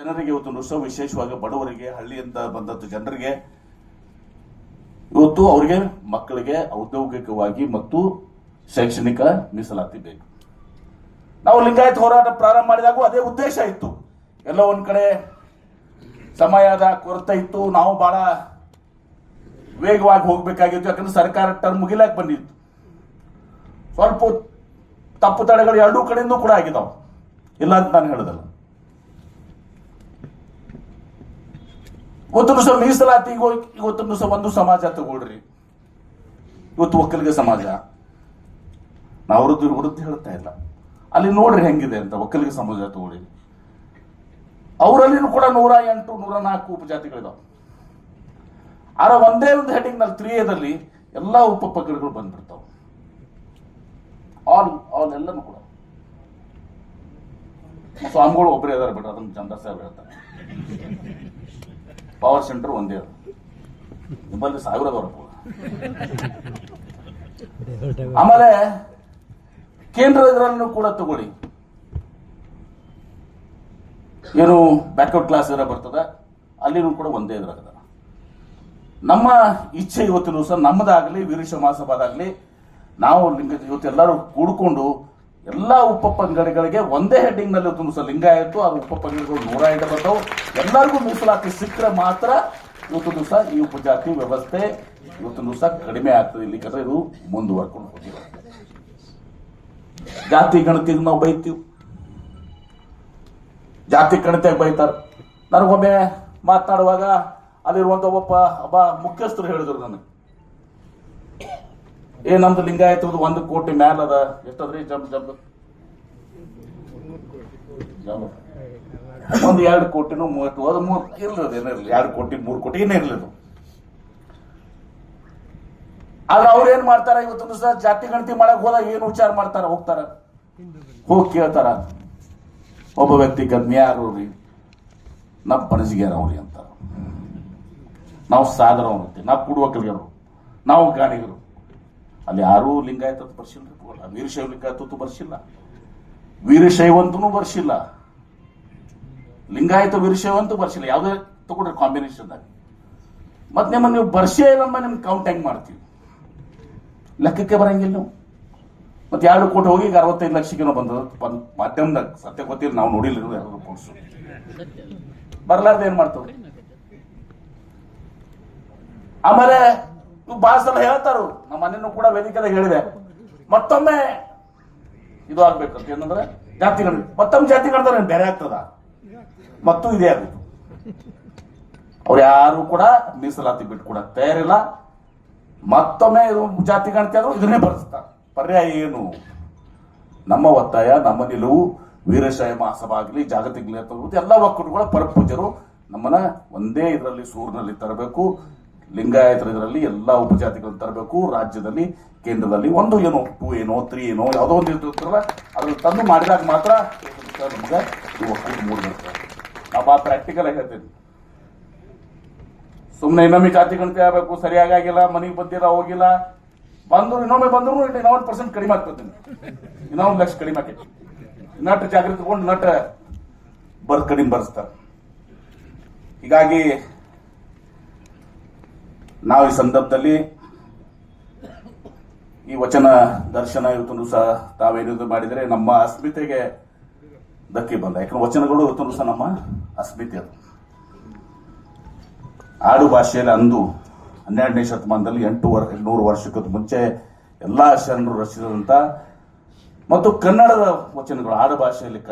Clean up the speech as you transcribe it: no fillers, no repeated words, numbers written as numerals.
ಜನರಿಗೆ ಇವತ್ತು ನುಸ ವಿಶೇಷವಾಗಿ ಬಡವರಿಗೆ ಹಳ್ಳಿಯಿಂದ ಬಂದಂತ ಜನರಿಗೆ ಇವತ್ತು ಅವರಿಗೆ ಮಕ್ಕಳಿಗೆ ಔದ್ಯೋಗಿಕವಾಗಿ ಮತ್ತು ಶೈಕ್ಷಣಿಕ ಮೀಸಲಾತಿ ಬೇಕು. ನಾವು ಲಿಂಗಾಯತ್ ಹೋರಾಟ ಪ್ರಾರಂಭ ಮಾಡಿದಾಗ ಅದೇ ಉದ್ದೇಶ ಇತ್ತು. ಎಲ್ಲ ಒಂದ್ ಕಡೆ ಸಮಯದ ಕೊರತೆ ಇತ್ತು, ನಾವು ಬಹಳ ವೇಗವಾಗಿ ಹೋಗ್ಬೇಕಾಗಿತ್ತು. ಯಾಕಂದ್ರೆ ಸರ್ಕಾರ ಟರ್ಮ್ ಮುಗಿಲಾಕ್ ಬಂದಿತ್ತು. ಸ್ವಲ್ಪ ತಪ್ಪು ತಡೆಗಳು ಎರಡೂ ಕಡೆಯಿಂದ ಕೂಡ ಆಗಿದಾವ, ಇಲ್ಲ ಅಂತ ನಾನು ಹೇಳದಲ್ಲ. ಇವತ್ತು ಸಹ ಮೀಸಲಾತಿ ಇವತ್ತು ಸಹ ಒಂದು ಸಮಾಜ ತಗೊಳ್ರಿ, ಇವತ್ತು ಒಕ್ಕಲಿಗ ಸಮಾಜ, ನಾವು ವಿರುದ್ಧ ಹೇಳ್ತಾ ಇಲ್ಲ, ಅಲ್ಲಿ ನೋಡ್ರಿ ಹೆಂಗಿದೆ ಅಂತ. ಒಕ್ಕಲಿಗ ಸಮಾಜ ತಗೊಳ್ಳಿ, ಅವರಲ್ಲಿನೂ ಕೂಡ 108, 104 ಉಪಜಾತಿಗಳಿದಾವೆ. ಆದ್ರೆ ಒಂದೇ ಒಂದು ಹೆಡಿಂಗ್ ನಲ್ಲಿ 3A ಎಲ್ಲಾ ಉಪಪಂಗಡಗಳು ಬಂದ್ಬಿಡ್ತಾವ. ಆಲ್ ಎಲ್ಲನೂ ಕೂಡ ಸ್ವಾಮಿಗಳು ಒಬ್ಬರೇ ಇದಾರೆ ಬಿಡ್ರಿ, ಅದನ್ನ ಚಂದ್ರ ಸಾಹೇಬ್ ಹೇಳ್ತಾರೆ. ಪವರ್ ಸೆಂಟರ್ ಒಂದೇ ಅದು, ನಿಮ್ಮಲ್ಲಿ 1000 ಆಮೇಲೆ ಕೇಂದ್ರ ಇದರಲ್ಲೂ ಕೂಡ ತಗೊಳ್ಳಿ, ಏನು ಬ್ಯಾಕ್ವರ್ಡ್ ಕ್ಲಾಸ್ ಇರೋ ಬರ್ತದ, ಅಲ್ಲಿನೂ ಕೂಡ ಒಂದೇ ಇದ್ರಾಗದ. ನಮ್ಮ ಇಚ್ಛೆ ಇವತ್ತಿನ ಸಹ ನಮ್ಮದಾಗಲಿ ವೀರಶೈವ ಮಹಾಸಭಾದಾಗಲಿ ನಾವು ಇವತ್ತು ಎಲ್ಲರೂ ಕೂಡ್ಕೊಂಡು ಎಲ್ಲಾ ಉಪಪಂಗಡಗಳಿಗೆ ಒಂದೇ ಹೆಡ್ಡಿಂಗ್ ನಲ್ಲಿ ಇವತ್ತು ಸಹ ಲಿಂಗಾಯತ್ತು ಆ ಉಪಪಂಗಡಗಳು 108 ಬರ್ತಾವೆ. ಎಲ್ಲರಿಗೂ ಮೀಸಲಾತಿ ಸಿಕ್ಕರೆ ಮಾತ್ರ ಇವತ್ತು ಸಹ ಈ ಉಪಜಾತಿ ವ್ಯವಸ್ಥೆ ಇವತ್ತು ಸಹ ಕಡಿಮೆ ಆಗ್ತದೆ. ಇಲ್ಲಿ ಇದು ಮುಂದುವರ್ಕೊಂಡು ಹೋಗಿರೋ ಜಾತಿ ಗಣತಿಗೆ ನಾವು ಬೈತೀವಿ, ಜಾತಿ ಗಣತಿಯಾಗಿ ಬೈತಾರ. ನನಗೊಮ್ಮೆ ಮಾತನಾಡುವಾಗ ಅಲ್ಲಿರುವಂತ ಒಬ್ಬ ಮುಖ್ಯಸ್ಥರು ಹೇಳಿದ್ರು ನನಗೆ, ನಮ್ದು ಲಿಂಗಾಯತ 1 ಕೋಟಿ ಮ್ಯಾಲ ಅದ, ಎಷ್ಟದ್ರಿ ಜಂಪ್ 2 ಕೋಟಿನೂ 30 ಇರ್ಲಿಲ್ಲ, ಏನಿರಲಿ 2 ಕೋಟಿ 3 ಕೋಟಿ ಏನೇ ಇರ್ಲಿಲ್ಲ. ಆದ್ರೆ ಅವ್ರು ಏನ್ ಮಾಡ್ತಾರ, ಇವತ್ತು ಸಹ ಜಾತಿ ಗಣತಿ ಮಾಡಕ್ ಹೋದಾಗ ಏನು ವಿಚಾರ ಮಾಡ್ತಾರ, ಹೋಗಿ ಕೇಳ್ತಾರ ಒಬ್ಬ ವ್ಯಕ್ತಿ ಯಾರು ನಮ್ಮ ಪಣಜಿಗೆರ ಅವ್ರಿ ಅಂತಾರ. ನಾವು ಸಾಗರ ಅಂತೀವಿ, ನಾವು ಕುಡುವಕಲಿಗರು, ನಾವು ಗಾಣಿಗರು. ಅಲ್ಲಿ ಯಾರೂ ಲಿಂಗಾಯತ ಬರ್ಸಿಲ್ಲ, ವೀರಶೈವ ಲಿಂಗಾಯತ ಬರ್ಸಿಲ್ಲ, ವೀರಶೈವಂತನೂ ಬರ್ಸಿಲ್ಲ, ಲಿಂಗಾಯತ ವೀರಶೈವಂತೂ ಬರ್ಸಿಲ್ಲ. ಯಾವುದೇ ತಗೊಂಡ್ರೆ ಕಾಂಬಿನೇಷನ್ದಾಗ ಮತ್ತೆ ನಿಮ್ಮನ್ನು ನೀವು ಬರ್ಸೇ ಇಲ್ಲಮ್ಮ, ನಿಮ್ಗೆ ಕೌಂಟ್ ಹೆಂಗ್ ಮಾಡ್ತೀವಿ, ಲೆಕ್ಕಕ್ಕೆ ಬರಂಗಿಲ್ಲ ನೀವು. ಮತ್ತೆ 2 ಕೋಟಿ ಹೋಗಿ 65 ಲಕ್ಷಕ್ಕೆ ಬಂದದ ಮಾಧ್ಯಮದಾಗ, ಸತ್ಯ ಗೊತ್ತಿಲ್ಲ, ನಾವು ನೋಡಿಲ್ಲ ರಿಪೋರ್ಟ್ಸ್. ಬರ್ಲಾರ್ದ ಏನ್ ಮಾಡ್ತಾವ. ಆಮೇಲೆ ಬಹಳ ಸಲ ಹೇಳ್ತಾರು, ನಮ್ಮ ಮನೆಯೂ ಕೂಡ ವೇದಿಕೆದಾಗ ಹೇಳಿದೆ, ಮತ್ತೊಮ್ಮೆ ಇದು ಆಗ್ಬೇಕಂತ ಏನಂದ್ರೆ ಜಾತಿಗಳು, ಮತ್ತೊಮ್ಮೆ ಜಾತಿಗಳು ಬೇರೆ ಆಗ್ತದ, ಮತ್ತು ಇದೇ ಆಗುತ್ತೆ. ಅವ್ರು ಯಾರು ಕೂಡ ಮೀಸಲಾತಿ ಬಿಟ್ಕೊಡಕ್ ತಯಾರಿಲ್ಲ. ಮತ್ತೊಮ್ಮೆ ಜಾತಿ ಗಣತಿ ಆದ್ರೂ ಇದನ್ನೇ ಬರ್ಸ್ತಾರೆ. ಪರ್ಯಾಯ ಏನು? ನಮ್ಮ ಒತ್ತಾಯ, ನಮ್ಮ ನಿಲುವು ವೀರಶೈವ ಮಹಾಸಭಾ ಆಗಲಿ, ಜಾಗತಿಕ ಎಲ್ಲ ಒಕ್ಕೂಟಗಳ ಪರಪೂಜರು ನಮ್ಮನ್ನ ಒಂದೇ ಇದರಲ್ಲಿ ಸೂರಿನಲ್ಲಿ ತರಬೇಕು. ಲಿಂಗಾಯತರ ಇದರಲ್ಲಿ ಎಲ್ಲಾ ಉಪಜಾತಿಗಳನ್ನು ತರಬೇಕು. ರಾಜ್ಯದಲ್ಲಿ, ಕೇಂದ್ರದಲ್ಲಿ ಒಂದು 2 ಏನೋ 3 ಏನೋ ಯಾವುದೋ ಒಂದು ಇರ್ತಾರಲ್ಲ, ಅದ್ರಲ್ಲಿ ತಂದು ಮಾಡಿದಾಗ ಮಾತ್ರ ನಮ್ಗೆ ಒಕ್ಕೂಟ ಮೂಡಿರ್ತದೆ. ನಾವು ಬಹಳ ಪ್ರಾಕ್ಟಿಕಲ್ ಆಗಿ ಹೇಳ್ತೇನೆ. ಸುಮ್ಮನೆ ಇನ್ನೊಮ್ಮೆ ಜಾತಿ ಗಣತಿ ಆಗಬೇಕು, ಸರಿಯಾಗಿಲ್ಲ, ಮನೆಗೆ ಬಂದಿಲ್ಲ, ಹೋಗಿಲ್ಲ, ಬಂದ್ರು ಇನ್ನೊಮ್ಮೆ ಬಂದ್ರು 1% ಕಡಿಮೆ ಆಗ್ತದೆ, 1 ಲಕ್ಷ ಕಡಿಮೆ ಆಗ್ತೈತಿ. ನಟ್ ಜಾಗೃತಿ ತಗೊಂಡು ನಟ್ ಕಡಿಮೆ ಬರ್ಸ್ತಾರೆ. ಹೀಗಾಗಿ ನಾವು ಈ ಸಂದರ್ಭದಲ್ಲಿ ಈ ವಚನ ದರ್ಶನ ಇವತ್ತು ಸಹ ತಾವೇನಿದು ಮಾಡಿದರೆ ನಮ್ಮ ಅಸ್ಮಿತೆಗೆ ಧಕ್ಕೆ ಬಂದ. ಯಾಕಂದ್ರೆ ವಚನಗಳು ಇವತ್ತು ಸಹ ನಮ್ಮ ಅಸ್ಮಿತೆ. ಅದು ಆಡು ಭಾಷೆಯಲ್ಲಿ ಅಂದು 12ನೇ ಶತಮಾನದಲ್ಲಿ 800 ವರ್ಷಕ್ಕೂ ಮುಂಚೆ ಎಲ್ಲಾ ಶರಣರು ರಚಿಸಿದಂತ ಮತ್ತು ಕನ್ನಡದ ವಚನಗಳು ಆಡು ಭಾಷೆಯಲ್ಲಿ